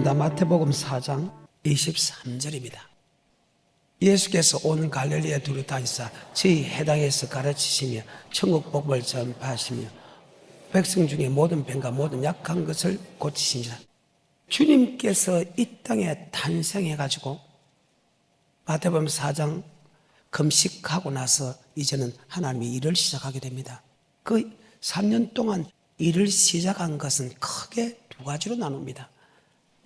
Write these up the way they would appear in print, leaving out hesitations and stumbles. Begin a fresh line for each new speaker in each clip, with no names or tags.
읽겠습니다. 마태복음 4장 23절입니다. 예수께서 온 갈릴리에 두루 다니사 저희 해당에서 가르치시며 천국 복음을 전파하시며 백성 중에 모든 병과 모든 약한 것을 고치시니라. 주님께서 이 땅에 탄생해가지고 마태복음 4장 금식하고 나서 이제는 하나님이 일을 시작하게 됩니다. 그 3년 동안 일을 시작한 것은 크게 두 가지로 나눕니다.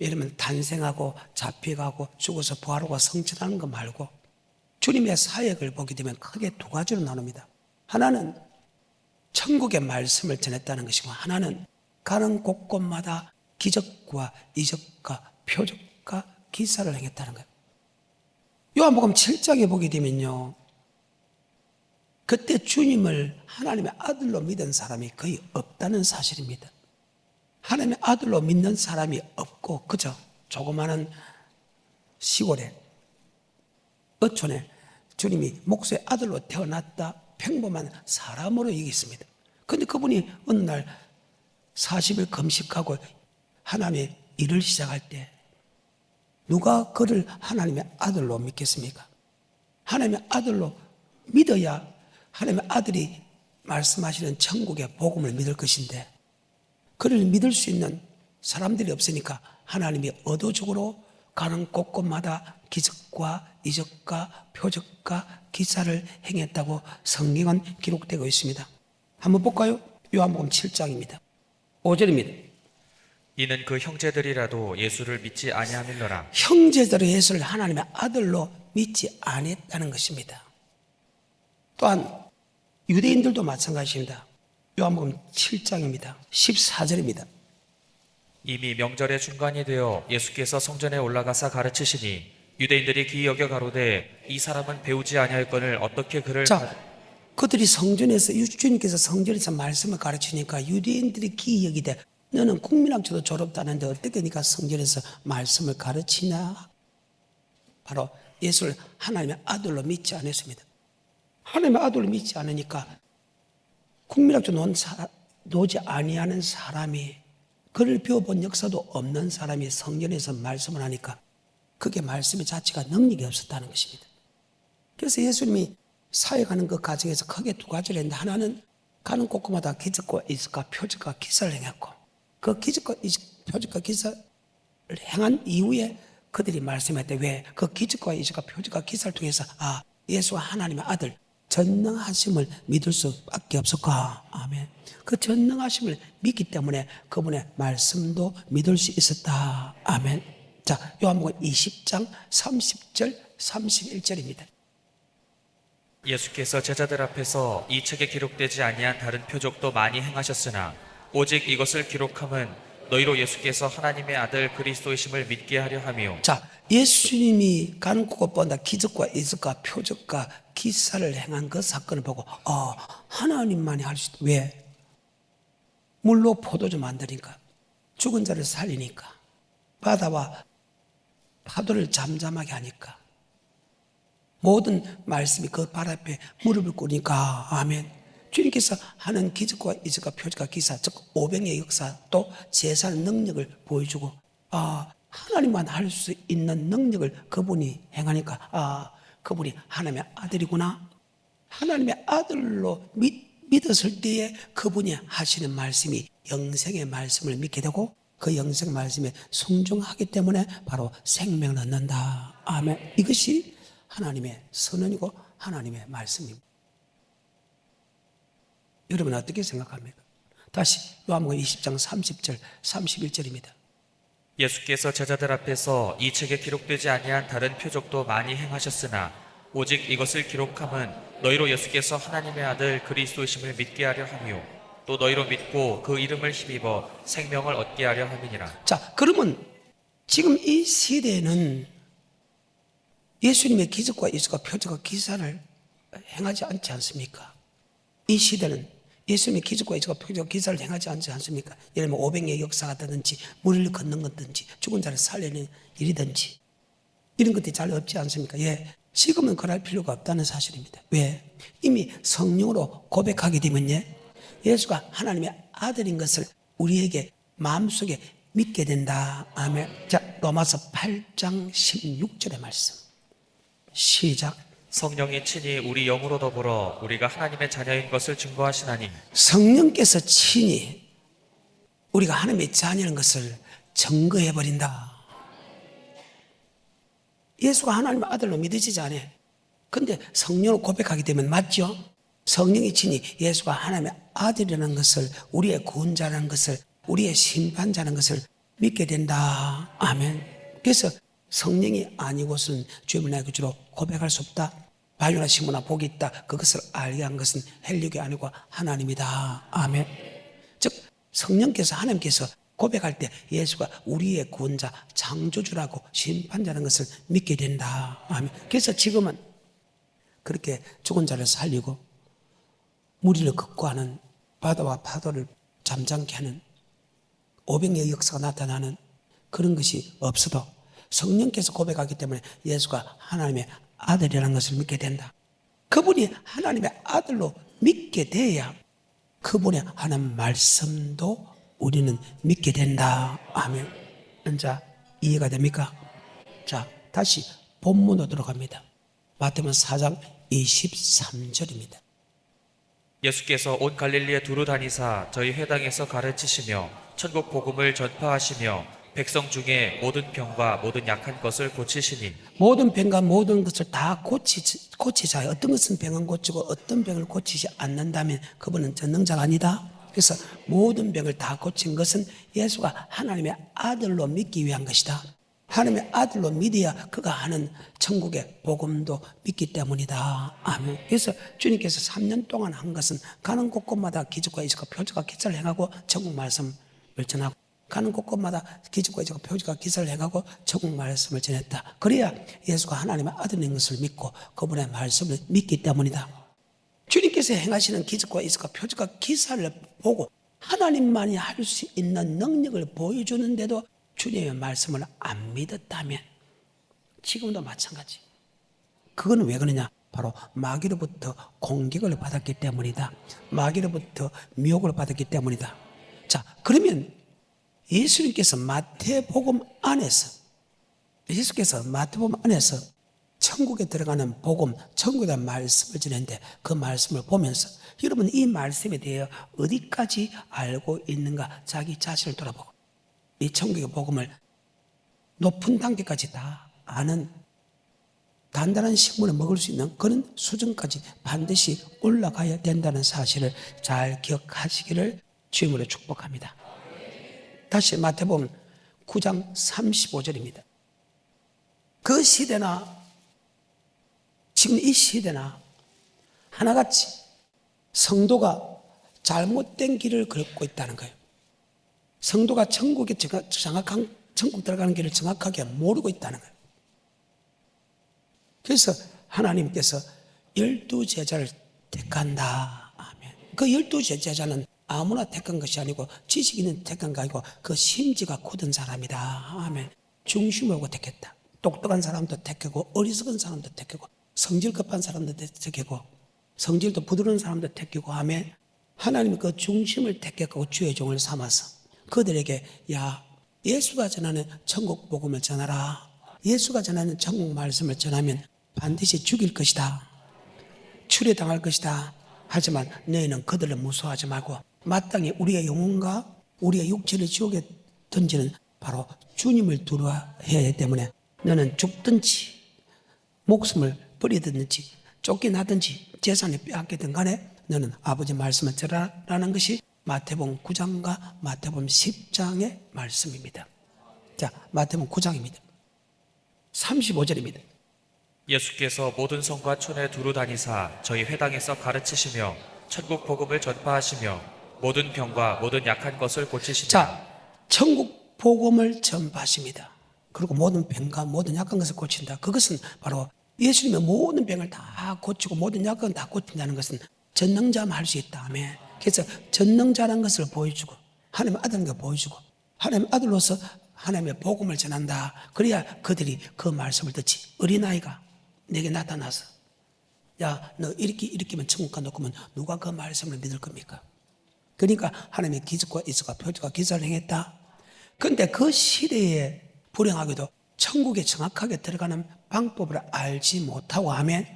예를 들면 탄생하고 잡혀가고 죽어서 부활하고 성취하는 거 말고 주님의 사역을 보게 되면 크게 두 가지로 나눕니다. 하나는 천국의 말씀을 전했다는 것이고, 하나는 가는 곳곳마다 기적과 이적과 표적과 기사를 행했다는 거예요. 요한복음 7장에 보게 되면요, 그때 주님을 하나님의 아들로 믿은 사람이 거의 없다는 사실입니다. 하나님의 아들로 믿는 사람이 없고 그저 조그마한 시골에 어촌에 주님이 목수의 아들로 태어났다 평범한 사람으로 얘기했습니다. 그런데 그분이 어느 날 40일 금식하고 하나님의 일을 시작할 때 누가 그를 하나님의 아들로 믿겠습니까? 하나님의 아들로 믿어야 하나님의 아들이 말씀하시는 천국의 복음을 믿을 것인데, 그를 믿을 수 있는 사람들이 없으니까 하나님이 의도적으로 가는 곳곳마다 기적과 이적과 표적과 기사를 행했다고 성경은 기록되고 있습니다. 한번 볼까요? 요한복음 7장입니다. 5절입니다.
이는 그 형제들이라도 예수를 믿지 아니함일러라.
형제들의 예수를 하나님의 아들로 믿지 아니했다는 것입니다. 또한 유대인들도 마찬가지입니다. 요한복음 7장입니다. 14절입니다.
이미 명절의 중간이 되어 예수께서 성전에 올라가사 가르치시니 유대인들이 기이 여겨 가로되 이 사람은 배우지 아니하였거늘 어떻게 그를
그들이 성전에서 주님께서 성전에서 말씀을 가르치니까 유대인들이 기이 여기되 너는 국민학교도 졸업도 안 했는데 어떻게 네가 성전에서 말씀을 가르치냐? 바로 예수를 하나님의 아들로 믿지 않았습니다. 하나님의 아들로 믿지 않으니까 국민학교 놓지 아니하는 사람이, 그를 배워본 역사도 없는 사람이 성전에서 말씀을 하니까 그게 말씀의 자체가 능력이 없었다는 것입니다. 그래서 예수님이 사역하는 그 과정에서 크게 두 가지를 했는데, 하나는 가는 곳곳마다 기적과 이적과 표적과 기사를 행했고, 그 기적과 표적과 기사를 행한 이후에 그들이 말씀할 때 왜 그 기적과 이적과 표적과 기사를 통해서 예수가 하나님의 아들 전능하심을 믿을 수밖에 없을까? 아멘. 그 전능하심을 믿기 때문에 그분의 말씀도 믿을 수 있었다. 아멘. 자, 요한복음 20장 30절 31절입니다.
예수께서 제자들 앞에서 이 책에 기록되지 아니한 다른 표적도 많이 행하셨으나 오직 이것을 기록함은 너희로 예수께서 하나님의 아들 그리스도이심을 믿게 하려 함이요.
자, 예수님이 가는 곳곳마다 기적과 이적과 표적과 기사를 행한 그 사건을 보고 하나님만이 할 수 있다. 왜? 물로 포도주 만드니까, 죽은 자를 살리니까, 바다와 파도를 잠잠하게 하니까, 모든 말씀이 그 발 앞에 무릎을 꿇으니까, 아멘. 주님께서 하는 기적과 이적과 표적과 기사, 즉 오병의 역사, 또 제사의 능력을 보여주고 하나님만 할 수 있는 능력을 그분이 행하니까 그분이 하나님의 아들이구나. 하나님의 아들로 믿었을 때에 그분이 하시는 말씀이 영생의 말씀을 믿게 되고, 그 영생 말씀에 순종하기 때문에 바로 생명을 얻는다. 아멘. 이것이 하나님의 선언이고 하나님의 말씀입니다. 여러분 어떻게 생각합니까? 다시 요한복음 20장 30절 31절입니다.
예수께서 제자들 앞에서 이 책에 기록되지 아니한 다른 표적도 많이 행하셨으나 오직 이것을 기록함은 너희로 예수께서 하나님의 아들 그리스도이심을 믿게 하려 함이요 또 너희로 믿고 그 이름을 힘입어 생명을 얻게 하려 함이니라.
자, 그러면 지금 이 시대에는 예수님의 기적과 이적과 표적과 기사를 행하지 않지 않습니까? 이 시대는 예수님의 기적과 이적과 표적과 기사를 행하지 않지 않습니까? 예를 들면 오병의 역사가든지 물을 걷는 것든지 죽은 자를 살리는 일이든지 이런 것들이 잘 없지 않습니까? 예, 지금은 그럴 필요가 없다는 사실입니다. 왜? 이미 성령으로 고백하게 되면 예수가 하나님의 아들인 것을 우리에게 마음속에 믿게 된다. 아멘. 자, 로마서 8장 16절의 말씀. 시작.
성령이 친히 우리 영으로 더불어 우리가 하나님의 자녀인 것을 증거하시나니
성령께서 친히 우리가 하나님의 자녀인 것을 증거해버린다. 예수가 하나님의 아들로 믿어지지 않아요. 근데 성령을 고백하게 되면 맞죠? 성령이 친히 예수가 하나님의 아들이라는 것을, 우리의 구원자라는 것을, 우리의 심판자라는 것을 믿게 된다. 아멘. 그래서 성령이 아니고서는 주님을 나의 구주로 고백할 수 없다. 바요나 시모나 복이 있다. 그것을 알게 한 것은 헬릭이 아니고 하나님이다. 아멘. 즉 성령께서, 하나님께서 고백할 때 예수가 우리의 구원자, 창조주라고 심판자라는 것을 믿게 된다. 아멘. 그래서 지금은 그렇게 죽은 자를 살리고 무리를 극구하는, 바다와 파도를 잠잠케 하는 500년의 역사가 나타나는 그런 것이 없어도 성령께서 고백하기 때문에 예수가 하나님의 아들이라는 것을 믿게 된다. 그분이 하나님의 아들로 믿게 돼야 그분의 하나님 말씀도 우리는 믿게 된다. 아멘. 자, 이해가 됩니까? 자, 다시 본문으로 들어갑니다. 마태복음 4장 23절입니다.
예수께서 온 갈릴리에 두루 다니사 저희 회당에서 가르치시며 천국 복음을 전파하시며 백성 중에 모든 병과 모든 약한 것을 고치시니
모든 병과 모든 것을 다 고치자. 어떤 것은 병은 고치고 어떤 병을 고치지 않는다면 그분은 전능자가 아니다. 그래서 모든 병을 다 고친 것은 예수가 하나님의 아들로 믿기 위한 것이다. 하나님의 아들로 믿어야 그가 하는 천국의 복음도 믿기 때문이다. 아멘. 그래서 주님께서 3년 동안 한 것은 가는 곳곳마다 기적과 이적과 표적과 기사를 행하고 천국 말씀을 전하고, 가는 곳곳마다 기적과 이적과 표적과 기사를 행하고 천국 말씀을 전했다. 그래야 예수가 하나님의 아들인 것을 믿고 그분의 말씀을 믿기 때문이다. 주님께서 행하시는 기적과 이적과 표적과 기사를 보고 하나님만이 할 수 있는 능력을 보여주는데도 주님의 말씀을 안 믿었다면 지금도 마찬가지. 그거는 왜 그러냐? 바로 마귀로부터 공격을 받았기 때문이다. 마귀로부터 미혹을 받았기 때문이다. 자, 그러면 예수님께서 마태복음 안에서 천국에 들어가는 복음, 천국에 대한 말씀을 전했는데 그 말씀을 보면서 여러분 이 말씀에 대해 어디까지 알고 있는가 자기 자신을 돌아보고 이 천국의 복음을 높은 단계까지 다 아는 단단한 식물을 먹을 수 있는 그런 수준까지 반드시 올라가야 된다는 사실을 잘 기억하시기를 주님으로 축복합니다. 다시 마태복음 9장 35절입니다. 그 시대나 지금 이 시대나 하나같이 성도가 잘못된 길을 걷고 있다는 거예요. 성도가 천국에 정확한 천국 들어가는 길을 정확하게 모르고 있다는 거예요. 그래서 하나님께서 12제자를 택한다. 아멘. 그 12제자는 아무나 택한 것이 아니고 지식 있는 택한 게 아니고 그 심지가 굳은 사람이다. 아멘. 중심을 보고 택했다. 똑똑한 사람도 택하고 어리석은 사람도 택하고 성질 급한 사람도 택하고 성질도 부드러운 사람도 택하고 아멘. 하나님이 그 중심을 택하고 주의 종을 삼아서 그들에게 야 예수가 전하는 천국 복음을 전하라. 예수가 전하는 천국 말씀을 전하면 반드시 죽일 것이다. 추례당할 것이다. 하지만 너희는 그들을 무서워하지 말고 마땅히 우리의 영혼과 우리의 육체를 지옥에 던지는 바로 주님을 두려워해야 하기 때문에 너는 죽든지 목숨을 버리든지 쫓겨나든지 재산을 빼앗기든 간에 너는 아버지 말씀을 들으라는 것이 마태복음 9장과 마태복음 10장의 말씀입니다. 자, 마태복음 9장입니다. 35절입니다.
예수께서 모든 성과 촌에 두루 다니사 저희 회당에서 가르치시며 천국 복음을 전파하시며 모든 병과 모든 약한 것을 고치시며.
자, 천국 복음을 전파하십니다. 그리고 모든 병과 모든 약한 것을 고친다. 그것은 바로 예수님의 모든 병을 다 고치고 모든 약한 다 고친다는 것은 전능자만 할 수 있다. 아멘. 그래서 전능자라는 것을 보여주고 하나님의 아들인 걸 보여주고 하나님의 아들로서 하나님의 복음을 전한다. 그래야 그들이 그 말씀을 듣지. 어린아이가 내게 나타나서 야, 너 이렇게만 천국 가 놓고면 누가 그 말씀을 믿을 겁니까? 그러니까 하나님의 기적과 이적과 표적과 기사를 행했다. 그런데 그 시대에 불행하게도 천국에 정확하게 들어가는 방법을 알지 못하고 하면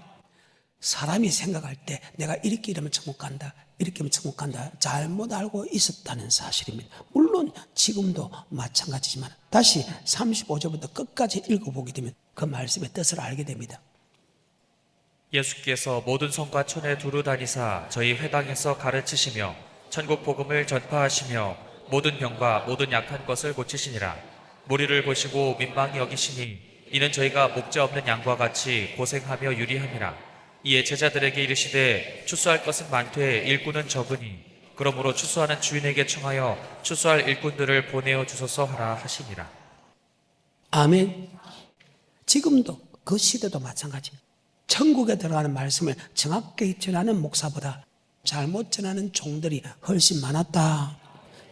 사람이 생각할 때 내가 이렇게 이러면 천국 간다, 이렇게 하면 천국 간다, 잘못 알고 있었다는 사실입니다. 물론 지금도 마찬가지지만 다시 35절부터 끝까지 읽어보게 되면 그 말씀의 뜻을 알게 됩니다.
예수께서 모든 성과 촌에 두루 다니사 저희 회당에서 가르치시며 천국 복음을 전파하시며 모든 병과 모든 약한 것을 고치시니라. 무리를 보시고 민망히 여기시니 이는 저희가 목자 없는 양과 같이 고생하며 유리함이라. 이에 제자들에게 이르시되 추수할 것은 많되 일꾼은 적으니 그러므로 추수하는 주인에게 청하여 추수할 일꾼들을 보내어 주소서 하라 하시니라.
아멘. 지금도 그 시대도 마찬가지입니다. 천국에 들어가는 말씀을 정확하게 전하는 목사보다 잘못 전하는 종들이 훨씬 많았다.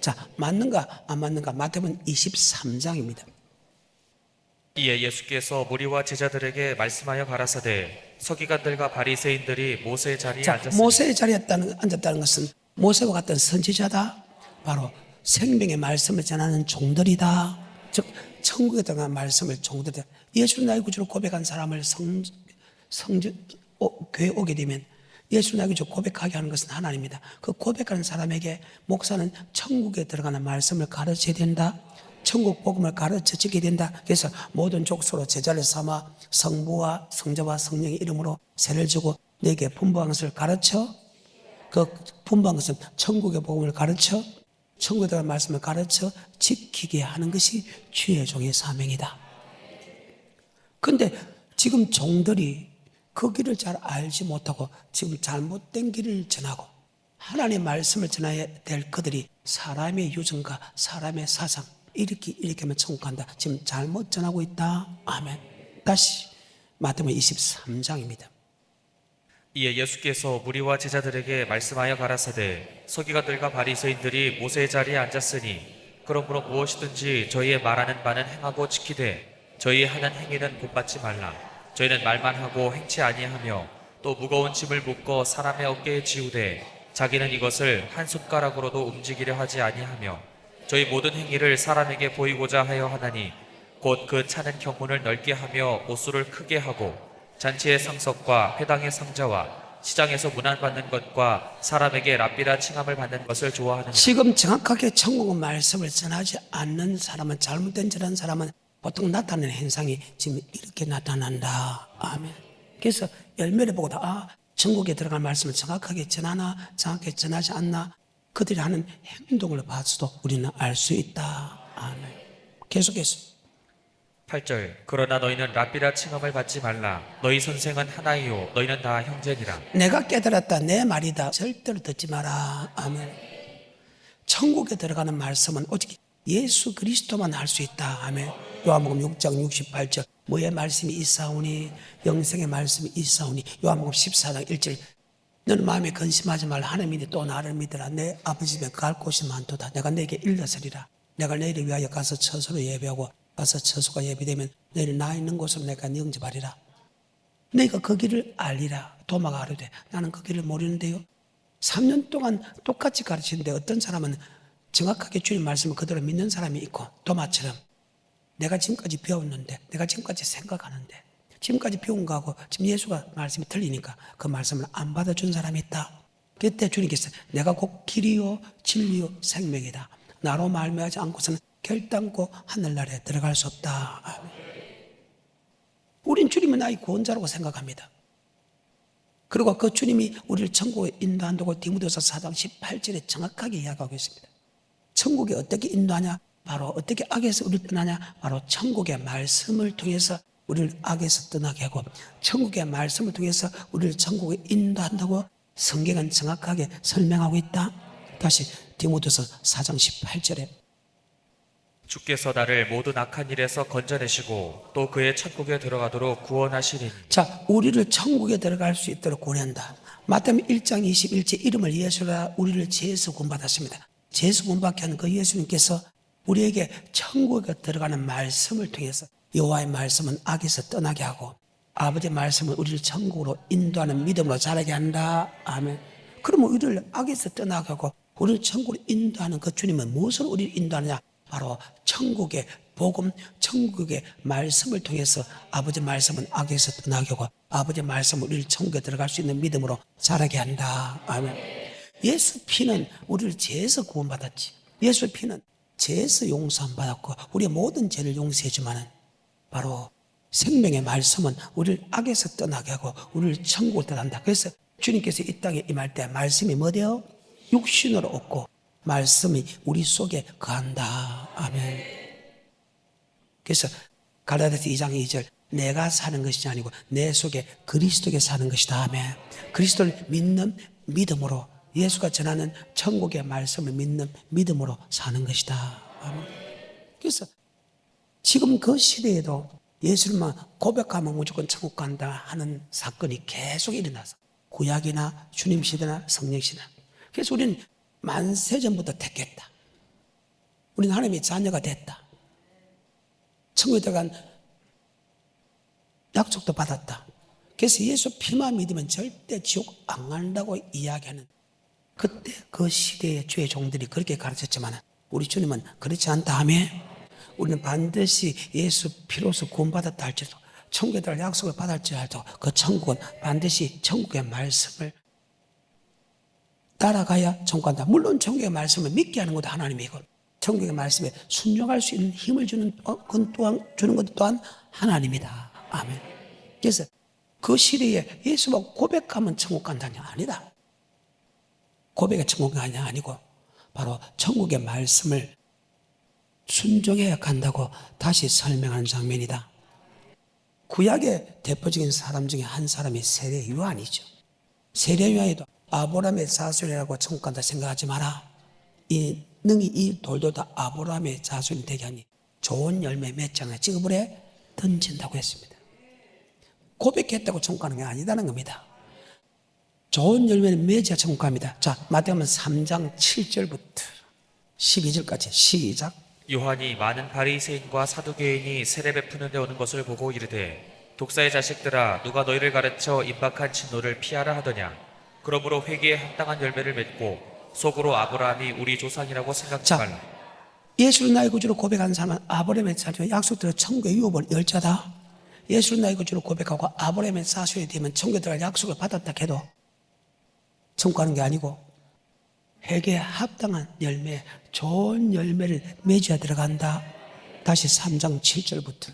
자, 맞는가 안 맞는가? 마태복음 23장입니다.
이에 예수께서 무리와 제자들에게 말씀하여 가라사대 서기관들과 바리새인들이 모세의 자리에
자,
앉았으니
모세의 자리에 앉았다는 것은 모세와 같은 선지자다. 바로 생명의 말씀을 전하는 종들이다. 즉 천국에 들어간 말씀을 종들이다. 예수는 나의 구주로 고백한 사람을 교회에 오게 되면 예수 나의 구주 고백하게 하는 것은 하나님입니다. 그 고백하는 사람에게 목사는 천국에 들어가는 말씀을 가르쳐야 된다. 천국 복음을 가르쳐지게 된다. 그래서 모든 족속으로 제자를 삼아 성부와 성자와 성령의 이름으로 세를 주고 내게 분부한 것을 가르쳐, 그 분부한 것은 천국의 복음을 가르쳐, 천국에 들어가는 말씀을 가르쳐 지키게 하는 것이 주의 종의 사명이다. 그런데 지금 종들이 그 길을 잘 알지 못하고 지금 잘못된 길을 전하고 하나님의 말씀을 전해야 될 그들이 사람의 유전과 사람의 사상 이렇게 하면 천국 간다. 지금 잘못 전하고 있다. 아멘. 다시 마태복음 23장입니다.
이에 예수께서 무리와 제자들에게 말씀하여 가라사대 서기관들과 바리새인들이 모세의 자리에 앉았으니 그러므로 무엇이든지 저희의 말하는 바는 행하고 지키되 저희 하는 행위는 본받지 말라. 저희는 말만 하고 행치 아니하며 또 무거운 짐을 묶어 사람의 어깨에 지우되 자기는 이것을 한 손가락으로도 움직이려 하지 아니하며 저희 모든 행위를 사람에게 보이고자 하여 하나니 곧 그 차는 경문을 넓게 하며 옷수를 크게 하고 잔치의 상석과 회당의 상자와 시장에서 문안받는 것과 사람에게 랍비라 칭함을 받는 것을 좋아하느니라.
지금 정확하게 천국의 말씀을 전하지 않는 사람은, 잘못된 전하는 사람은 보통 나타나는 현상이 지금 이렇게 나타난다. 아멘. 그래서 열매를 보고도 천국에 들어갈 말씀을 정확하게 전하나 정확하게 전하지 않나 그들이 하는 행동을 봐서도 우리는 알 수 있다. 아멘. 계속해서
8절 그러나 너희는 랍비라 칭함을 받지 말라. 너희 선생은 하나이요 너희는 다 형제니라.
내가 깨달았다, 내 말이다, 절대로 듣지 마라. 아멘. 천국에 들어가는 말씀은 오직 예수 그리스도만 할 수 있다. 아멘. 요한복음 6장 68절 뭐의 말씀이 있사오니 영생의 말씀이 있사오니. 요한복음 14장 1절 너는 마음에 근심하지 말라. 하나님이 또 나를 믿으라. 내 아버지 집에 갈 곳이 많도다. 내가 내게 일러서리라. 내가 너희를 위하여 가서 처소로 예배하고 가서 처소가 예배되면 너희는 나 있는 곳으로 내가 영접하리라. 너희가 그 길을 알리라. 도마가 가로되 나는 그 길을 모르는데요. 3년 동안 똑같이 가르치는데 어떤 사람은 정확하게 주님 말씀을 그대로 믿는 사람이 있고 도마처럼 내가 지금까지 배웠는데 내가 지금까지 생각하는데 지금까지 배운 거하고 지금 예수가 말씀이 틀리니까 그 말씀을 안 받아준 사람이 있다. 그때 주님께서 내가 곧 길이요 진리요 생명이다. 나로 말미암지 않고서는 결단코 하늘나라에 들어갈 수 없다. 아멘. 우린 주님은 나의 구원자라고 생각합니다. 그리고 그 주님이 우리를 천국에 인도한다고 디모데후서 4장 18절에 정확하게 이야기하고 있습니다. 천국에 어떻게 인도하냐? 바로 어떻게 악에서 우리를 떠나냐? 바로 천국의 말씀을 통해서 우리를 악에서 떠나게 하고 천국의 말씀을 통해서 우리를 천국에 인도한다고 성경은 정확하게 설명하고 있다. 다시 디모데후서 4장 18절에
주께서 나를 모든 악한 일에서 건져내시고 또 그의 천국에 들어가도록 구원하시리니.
자, 우리를 천국에 들어갈 수 있도록 구원한다. 마태복음 1장 21절 이름을 예수라 우리를 죄에서 구원받았습니다. 죄에서 구원받게 하는 그 예수님께서 우리에게 천국에 들어가는 말씀을 통해서 여호와의 말씀은 악에서 떠나게 하고 아버지의 말씀은 우리를 천국으로 인도하는 믿음으로 자라게 한다. 아멘. 그러면 우리를 악에서 떠나게 하고 우리를 천국으로 인도하는 그 주님은 무엇으로 우리를 인도하느냐? 바로 천국의 복음, 천국의 말씀을 통해서 아버지 말씀은 악에서 떠나게 하고 아버지 말씀은 우리를 천국에 들어갈 수 있는 믿음으로 자라게 한다. 아멘. 예수 피는 우리를 죄에서 구원받았지. 예수 피는 죄에서 용서 안 받았고 우리의 모든 죄를 용서해주만은 바로 생명의 말씀은 우리를 악에서 떠나게 하고 우리를 천국을 떠난다. 그래서 주님께서 이 땅에 임할 때 말씀이 뭐대요? 육신으로 없고 말씀이 우리 속에 거한다. 아멘. 그래서 갈라디아서 2장 2절 내가 사는 것이 아니고 내 속에 그리스도께 사는 것이다. 아멘. 그리스도를 믿는 믿음으로 예수가 전하는 천국의 말씀을 믿는 믿음으로 사는 것이다. 아멘. 그래서 지금 그 시대에도 예수님만 고백하면 무조건 천국 간다 하는 사건이 계속 일어나서 구약이나 주님 시대나 성령 시대. 그래서 우리는 만세전부터 택했다. 우리는 하나님의 자녀가 됐다. 천국에 들어간 약속도 받았다. 그래서 예수 피만 믿으면 절대 지옥 안 간다고 이야기하는 그때 그 시대의 주의 종들이 그렇게 가르쳤지만 우리 주님은 그렇지 않다 하며 우리는 반드시 예수 피로서 구원받았다 할지라도 천국에 들어갈 약속을 받을지라도 그 천국은 반드시 천국의 말씀을 따라가야 천국 간다. 물론 천국의 말씀을 믿게 하는 것도 하나님이고 천국의 말씀에 순종할 수 있는 힘을 주는 것도 또한 하나님이다. 아멘. 그래서 그 시대에 예수만 고백하면 천국 간다는 게 아니다. 고백의 천국이 아니고 바로 천국의 말씀을 순종해야 간다고 다시 설명하는 장면이다. 구약의 대표적인 사람 중에 한 사람이 세례 요한이죠. 세례 요한에도 아브라함의 자손이라고 천국 간다 생각하지 마라. 능히 이 돌도 다 아브라함의 자손이 되게 하니 좋은 열매 맺장에 지금으로 던진다고 했습니다. 고백했다고 천국 가는 게 아니다는 겁니다. 좋은 열매를 맺어야 천국 갑니다. 자, 마태복음 3장 7절부터 12절까지 시작.
요한이 많은 바리새인과 사두개인이 세례 베푸는 데 오는 것을 보고 이르되 독사의 자식들아 누가 너희를 가르쳐 임박한 진노를 피하라 하더냐. 그러므로 회개에 합당한 열매를 맺고 속으로 아브라함이 우리 조상이라고 생각지 말라.
예수를 나의 구주로 고백한 사람은 아브라함의 자손 약속대로 천국의 유업을 열자다. 예수를 나의 구주로 고백하고 아브라함의 자손이 되면 천국에 들어갈 약속을 받았다 해도 천국 가는 게 아니고 회개에 합당한 열매, 좋은 열매를 맺어야 들어간다. 다시 3장 7절부터.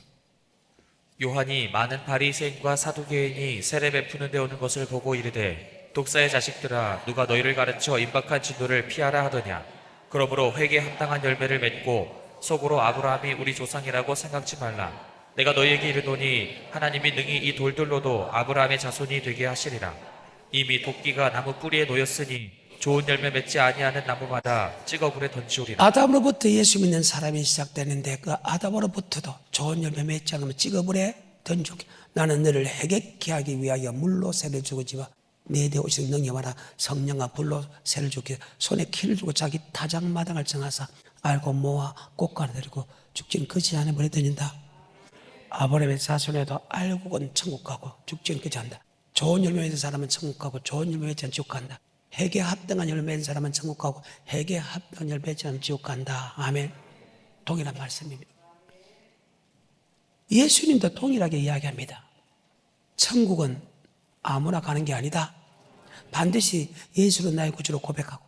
요한이 많은 바리새인과 사두개인이 세례 베푸는 데 오는 것을 보고 이르되 독사의 자식들아 누가 너희를 가르쳐 임박한 진노를 피하라 하더냐. 그러므로 회개에 합당한 열매를 맺고 속으로 아브라함이 우리 조상이라고 생각지 말라. 내가 너희에게 이르노니 하나님이 능히 이 돌들로도 아브라함의 자손이 되게 하시리라. 이미 도끼가 나무 뿌리에 놓였으니 좋은 열매 맺지 아니하는 나무마다 찍어 불에 던지오리라.
아담으로부터 예수 믿는 사람이 시작되는데 그 아담으로부터도 좋은 열매 맺지 않으면 찍어 불에 던지오게. 나는 너를 해결케 하기 위하여 물로 세를 주고지와 내 대 오실 능력하라. 성령과 불로 세를 주기 손에 키를 주고 자기 타작마당을 정하사 알고 모아 꽃가루 들이고 죽지는 그지 안에 버려 던진다. 아브라함의 자손에도 알고는 천국 가고 죽지는 그지 않는다. 좋은 열매 맺은 사람은 천국 가고 좋은 열매 맺지 않으면 지옥 간다. 회개에 합당한 열매 맺은 사람은 천국 가고 회개에 합당한 열매 맺지 않으면 지옥 간다. 아멘. 동일한 말씀입니다. 예수님도 동일하게 이야기합니다. 천국은 아무나 가는 게 아니다. 반드시 예수를 나의 구주로 고백하고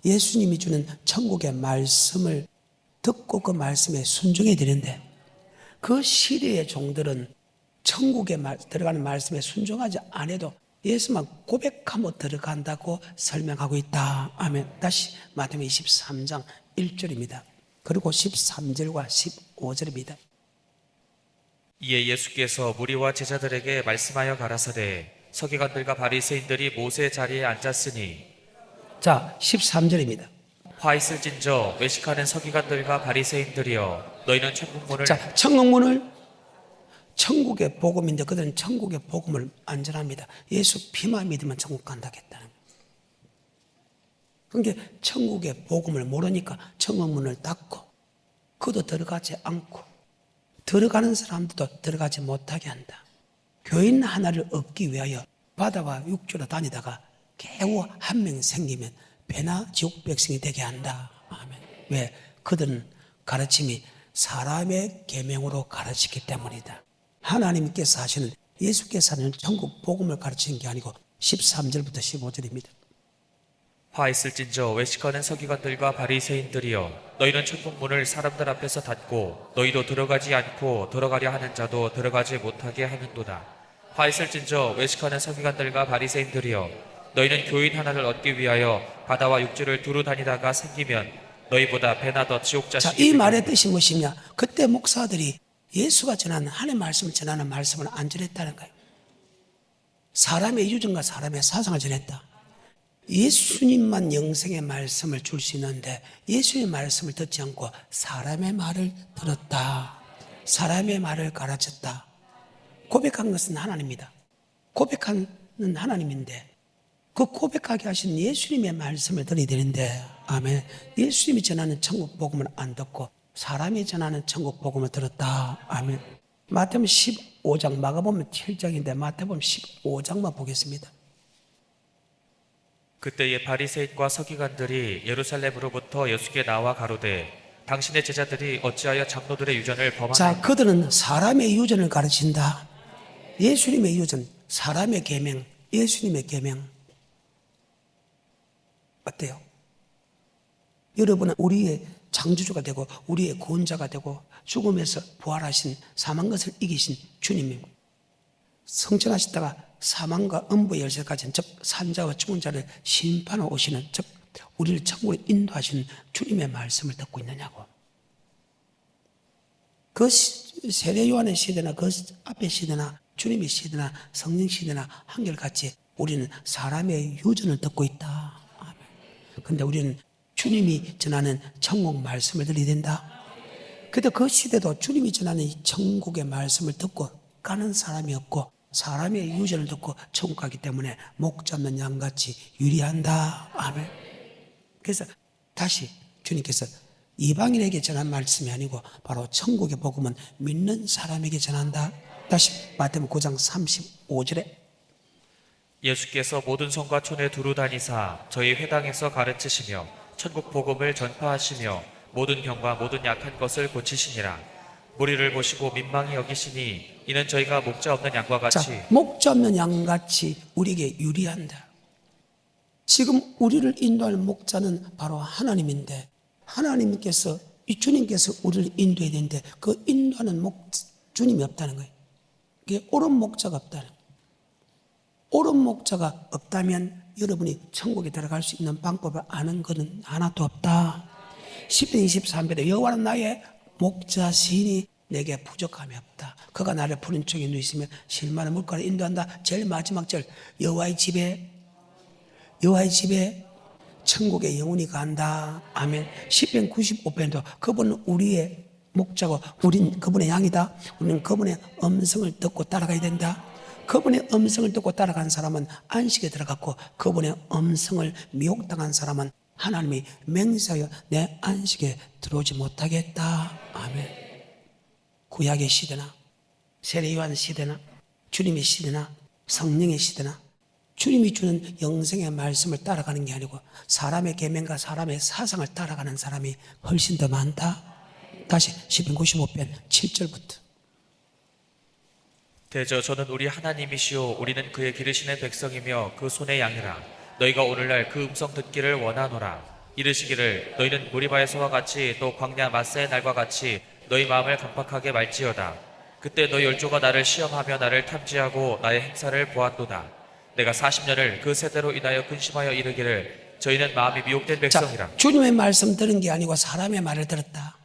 예수님이 주는 천국의 말씀을 듣고 그 말씀에 순종해 드리는데 그 시대의 종들은 천국에 들어가는 말씀에 순종하지 않아도 예수만 고백하며 들어간다고 설명하고 있다. 아멘. 다시 마태복음 23장 1절입니다. 그리고 13절과 15절입니다.
이에 예수께서 무리와 제자들에게 말씀하여 가라사대 서기관들과 바리새인들이 모세 자리에 앉았으니.
자, 13절입니다.
화 있을진저 외식하는 서기관들과 바리새인들이여 너희는 천국문을.
자, 천국의 복음인데 그들은 천국의 복음을 안전합니다. 예수 피만 믿으면 천국 간다겠다는. 그러니까 천국의 복음을 모르니까 천국문을 닫고 그도 들어가지 않고 들어가는 사람들도 들어가지 못하게 한다. 교인 하나를 얻기 위하여 바다와 육지로 다니다가 겨우 한 명 생기면 배나 지옥 백성이 되게 한다. 아멘. 왜? 그들은 가르침이 사람의 계명으로 가르치기 때문이다. 하나님께서 하시는, 예수께서 하는 천국 복음을 가르치는 게 아니고 13절부터 15절입니다.
화 있을진저 외식하는 서기관들과 바리새인들이여 너희는 천국 문을 사람들 앞에서 닫고 너희도 들어가지 않고 들어가려 하는 자도 들어가지 못하게 하는도다. 화 있을진저 외식하는 서기관들과 바리새인들이여 너희는 교인 하나를 얻기 위하여 바다와 육지를 두루 다니다가 생기면 너희보다 배나 더 지옥
자,
자식이
이 말의 뜻이 무엇이냐? 그때 목사들이 예수가 전하는, 하나님의 말씀을 전하는 말씀을 안 전했다는 거예요. 사람의 유전과 사람의 사상을 전했다. 예수님만 영생의 말씀을 줄 수 있는데 예수의 말씀을 듣지 않고 사람의 말을 들었다. 사람의 말을 가르쳤다. 고백한 것은 하나님입니다. 고백하는 하나님인데 그 고백하게 하신 예수님의 말씀을 들어야 되는데, 아멘. 예수님이 전하는 천국 복음을 안 듣고 사람이 전하는 천국 복음을 들었다. 아멘. 마태복음 15장, 마가복음 7장인데 마태복음 15장만 보겠습니다.
그때에 바리새인과 서기관들이 예루살렘으로부터 예수께 나와 가로되 당신의 제자들이 어찌하여 장로들의 유전을
자,
범하나이까?
그들은 사람의 유전을 가르친다. 예수님의 유전, 사람의 계명, 예수님의 계명. 어때요? 여러분은 우리의 창조주가 되고 우리의 구원자가 되고 죽음에서 부활하신 사망 것을 이기신 주님입니다. 성천하시다가 사망과 음부의 열쇠까지, 즉 산자와 죽은 자를 심판하러 오시는, 즉 우리를 천국으로 인도하시는 주님의 말씀을 듣고 있느냐고. 그 세례 요한의 시대나 그 앞의 시대나 주님의 시대나 성령 시대나 한결같이 우리는 사람의 유전을 듣고 있다. 그런데 우리는 주님이 전하는 천국 말씀을 들어야 된다. 그런데 그 시대도 주님이 전하는 이 천국의 말씀을 듣고 가는 사람이 없고 사람의 유전을 듣고 천국 가기 때문에 목 잡는 양같이 유리한다. 아멘. 그래서 다시 주님께서 이방인에게 전한 말씀이 아니고 바로 천국의 복음은 믿는 사람에게 전한다. 다시 마태복음 9장 35절에
예수께서 모든 성과 촌에 두루 다니사 저희 회당에서 가르치시며 천국 복음을 전파하시며 모든 병과 모든 약한 것을 고치시니라. 무리를 보시고 민망히 여기시니 이는 저희가 목자 없는 양과 같이.
자, 목자 없는 양같이 우리에게 유리한다. 지금 우리를 인도할 목자는 바로 하나님인데 하나님께서, 이 주님께서 우리를 인도해야 되는데 그 인도하는 주님이 없다는 거예요. 그게 옳은 목자가 없다는 거예요. 옳은 목자가 없다면 여러분이 천국에 들어갈 수 있는 방법을 아는 것은 하나도 없다. 10편 23편에 여호와는 나의 목자시니 내게 부족함이 없다. 그가 나를 푸른 쪽에 누이시면 실만한 물가로 인도한다. 제일 마지막 절, 여호와의 집에 천국에 영혼이 간다. 아멘. 10편 95편도 그분은 우리의 목자고 우린 그분의 양이다. 우리는 그분의 음성을 듣고 따라가야 된다. 그분의 음성을 듣고 따라간 사람은 안식에 들어갔고 그분의 음성을 미혹당한 사람은 하나님이 맹세하여 내 안식에 들어오지 못하겠다. 아멘. 구약의 시대나 세례요한 시대나 주님의 시대나 성령의 시대나 주님이 주는 영생의 말씀을 따라가는 게 아니고 사람의 계명과 사람의 사상을 따라가는 사람이 훨씬 더 많다. 다시 시편 95편 7절부터
대저 저는 우리 하나님이시오 우리는 그의 기르시는 백성이며 그 손의 양이라. 너희가 오늘날 그 음성 듣기를 원하노라. 이르시기를 너희는 무리바에서와 같이 또 광야 마사의 날과 같이 너희 마음을 강팍하게 말지어다. 그때 너희 열조가 나를 시험하며 나를 탐지하고 나의 행사를 보았도다. 내가 40년을 그 세대로 인하여 근심하여 이르기를 저희는 마음이 미혹된 백성이라.
자, 주님의 말씀 들은 게 아니고 사람의 말을 들었다.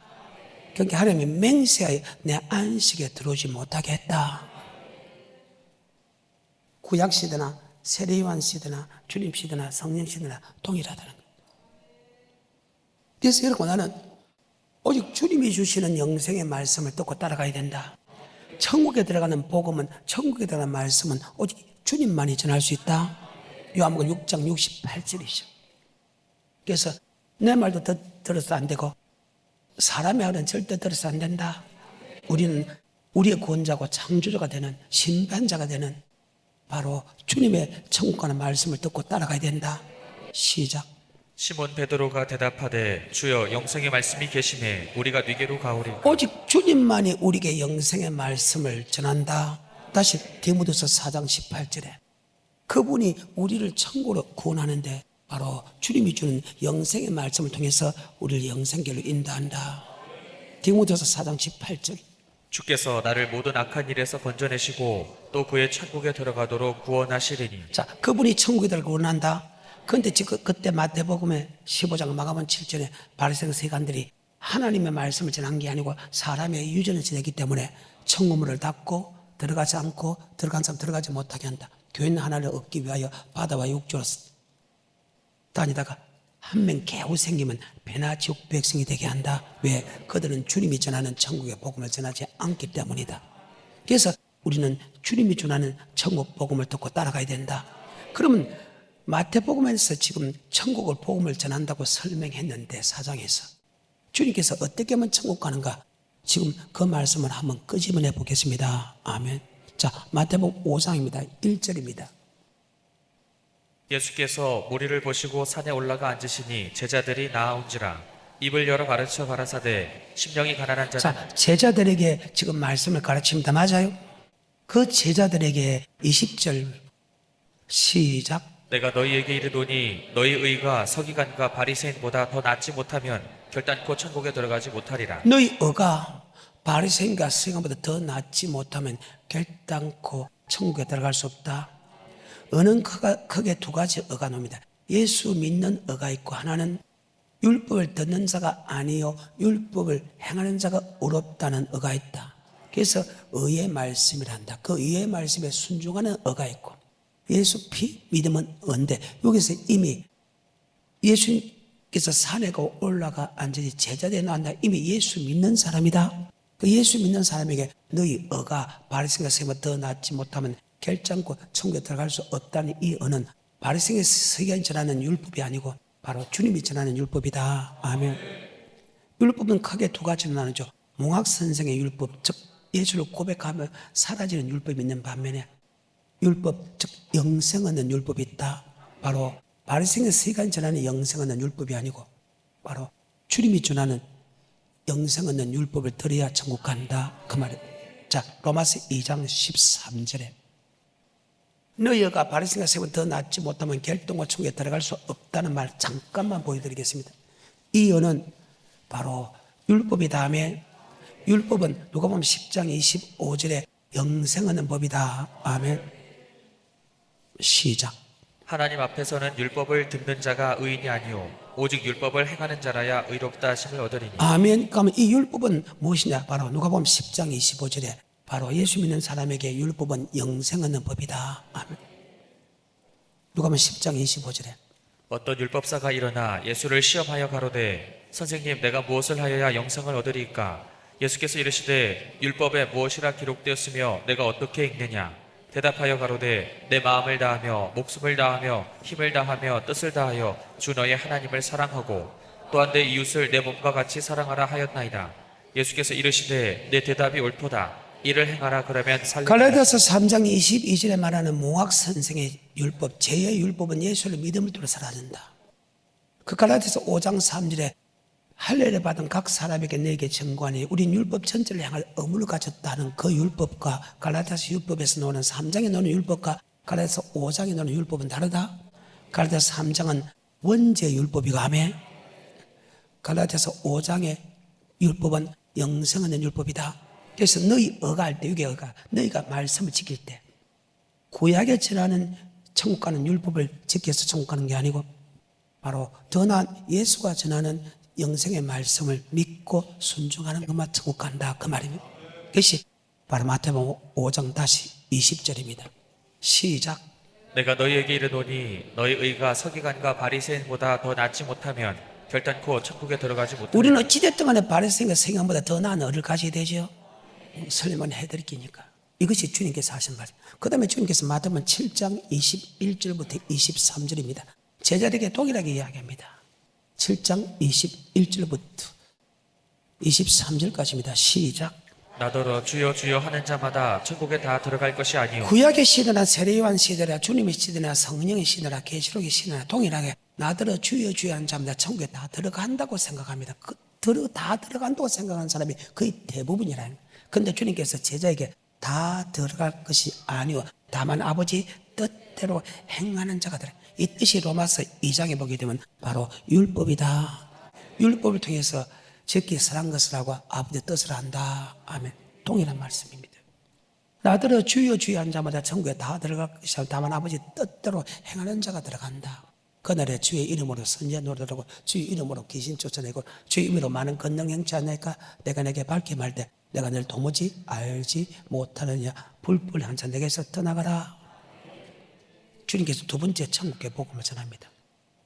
그러니까 하나님이 맹세하여 내 안식에 들어오지 못하게 했다. 구약 시대나 세례요한 시대나 주님 시대나 성령 시대나 동일하다는 거예요. 그래서 여러분, 나는 오직 주님이 주시는 영생의 말씀을 듣고 따라가야 된다. 천국에 들어가는 복음은, 천국에 들어가는 말씀은 오직 주님만이 전할 수 있다. 요한복음 6장 68절이죠. 그래서 내 말도 들어서 안 되고 사람의 말은 절대 들어서 안 된다. 우리는 우리의 구원자고 창조자가 되는, 심판자가 되는 바로 주님의 천국 가는 말씀을 듣고 따라가야 된다. 시작.
시몬 베드로가 대답하되 주여 영생의 말씀이 계시매 우리가 네게로 가오리까.
오직 주님만이 우리에게 영생의 말씀을 전한다. 다시 디모데서 4장 18절에 그분이 우리를 천국으로 구원하는데 바로 주님이 주는 영생의 말씀을 통해서 우리를 영생길로 인도한다. 디모데서 4장 18절.
주께서 나를 모든 악한 일에서 건져내시고 또 그의 천국에 들어가도록 구원하시리니.
자, 그분이 천국에 들어가 구원한다. 그런데 지금 그때 마태복음의 15장 마가복음 7절에 바리새인 세관들이 하나님의 말씀을 전한 게 아니고 사람의 유전을 지냈기 때문에 천국문을 닫고 들어가지 않고 들어간 사람 들어가지 못하게 한다. 교인 하나를 얻기 위하여 바다와 육지로 다니다가 한 명 겨우 생기면 배나 지옥 백성이 되게 한다. 왜? 그들은 주님이 전하는 천국의 복음을 전하지 않기 때문이다. 그래서 우리는 주님이 전하는 천국 복음을 듣고 따라가야 된다. 그러면 마태복음에서 지금 천국을 복음을 전한다고 설명했는데 사장에서 주님께서 어떻게 하면 천국 가는가? 지금 그 말씀을 한번 끄집어내 보겠습니다. 아멘. 자, 마태복음 5장입니다. 1절입니다.
예수께서 무리를 보시고 산에 올라가 앉으시니 제자들이 나아온지라 입을 열어 가르쳐 가라사대 심령이 가난한 자는.
자, 제자들에게 지금 말씀을 가르칩니다. 맞아요? 그 제자들에게 20절 시작.
내가 너희에게 이르노니 너희 의가 서기관과 바리새인보다 더 낫지 못하면 결단코 천국에 들어가지 못하리라.
너희 의가 바리새인과 서기관보다 더 낫지 못하면 결단코 천국에 들어갈 수 없다. 의는 크게 두 가지 의가 놉니다. 예수 믿는 의가 있고 하나는 율법을 듣는 자가 아니요 율법을 행하는 자가 의롭다는 의가 있다. 그래서 의의 말씀이란다. 그 의의 말씀에 순종하는 의가 있고 예수 피 믿으면 의인데 여기서 이미 예수님께서 산에 올라가 앉으니 제자들이 나온다. 이미 예수 믿는 사람이다. 그 예수 믿는 사람에게 너희 의가 바리새인과 서기관보다 더 낫지 못하면 결정코 천국에 들어갈 수 없다는 이 의는 바리새인과 서기관이 전하는 율법이 아니고 바로 주님이 전하는 율법이다. 아멘. 율법은 크게 두 가지로 나누죠. 몽학 선생의 율법, 즉 예수를 고백하며 사라지는 율법이 있는 반면에 율법, 즉 영생 얻는 율법이 있다. 바로 바리새인과 서기관이 전하는 영생 얻는 율법이 아니고 바로 주님이 전하는 영생 얻는 율법을 들어야 천국 간다. 그 말이에요. 자, 로마서 2장 13절에 너희가 바리새인과 서기관보다 더 낫지 못하면 결단코 천국에 들어갈 수 없다는 말 잠깐만 보여드리겠습니다. 이 의는 바로 율법이 다음에 율법은 누가 보면 10장 25절에 영생 얻는 법이다. 아멘. 시작.
하나님 앞에서는 율법을 듣는 자가 의인이 아니요 오직 율법을 행하는 자라야 의롭다 하심을 얻으리니.
아멘. 그러면 이 율법은 무엇이냐? 바로 누가 보면 10장 25절에 바로 예수 믿는 사람에게 율법은 영생 얻는 법이다. 아멘. 누가 보면 10장 25절에
어떤 율법사가 일어나 예수를 시험하여 가로되 선생님 내가 무엇을 하여야 영생을 얻으리까? 예수께서 이르시되 율법에 무엇이라 기록되었으며 내가 어떻게 읽느냐? 대답하여 가로되 내 마음을 다하며 목숨을 다하며 힘을 다하며 뜻을 다하여 주 너의 하나님을 사랑하고 또한 내 이웃을 내 몸과 같이 사랑하라 하였나이다. 예수께서 이르시되 내 대답이 옳도다. 이를 행하라 그러면 살리라.
갈라디아서 3장 22절에 말하는 몽학 선생의 율법, 제2의 율법은 예수를 믿음을 통해 사라진다. 그 갈라디아서 5장 3절에 할례를 받은 각 사람에게 내게 증거하니 우린 율법 전체를 향할 의무를 가졌다는 그 율법과 갈라디아서 율법에서 나오는 3장에 나오는 율법과 갈라디아서 5장에 나오는 율법은 다르다. 갈라디아서 3장은 원죄 율법이고 아멘. 갈라디아서 5장의 율법은 영생 얻는 율법이다. 그래서 너희 의가 할 때 이게 의가 너희가 말씀을 지킬 때 구약에 전하는 천국 가는 율법을 지켜서 천국 가는 게 아니고 바로 더 나은 예수가 전하는 영생의 말씀을 믿고 순종하는 것만 천국 간다. 그 말입니다. 그것이 바로 마태복음 5장 다시 20절입니다. 시작.
내가 너희에게 이르노니 너희 의가 서기관과 바리새인보다 더 낫지 못하면 결단코 천국에 들어가지 못하리라.
우리는 어찌됐든 간에 바리새인과 서기관보다 더 나은 의를 가져야 되죠. 설명을 해드리기니까. 이것이 주님께서 하신 말입니다. 그 다음에 주님께서 마태복음 7장 21절부터 23절입니다. 제자들에게 동일하게 이야기합니다. 7장 21절부터 23절까지입니다. 시작.
나더러 주여 주여 하는 자마다 천국에 다 들어갈 것이 아니요
구약의 시대나 세례요한 시대나 주님의 시대나 성령의 시대나 계시록의 시대나 동일하게 나더러 주여 주여 하는 자마다 천국에 다 들어간다고 생각합니다. 다 들어간다고 생각하는 사람이 거의 대부분이라는 거예요. 그런데 주님께서 제자에게 다 들어갈 것이 아니오 다만 아버지 뜻대로 행하는 자가 들어. 이 뜻이 로마서 2장에 보게 되면 바로 율법이다. 율법을 통해서 적기 선한 것을 하고 아버지의 뜻을 한다. 아멘. 동일한 말씀입니다. 나더러 주여 주여 한 자마다 천국에 다 들어갈 것이 아니오 다만 아버지 뜻대로 행하는 자가 들어간다. 그날에 주의 이름으로 선지자 노릇하고 주의 이름으로 귀신 쫓아내고 주의 이름으로 많은 권능 행치 않나이까 내가 내게 밝게 말때 내가 널 도무지 알지 못하느냐 불불 한자 내게서 떠나가라. 주님께서 두 번째 천국의 복음을 전합니다.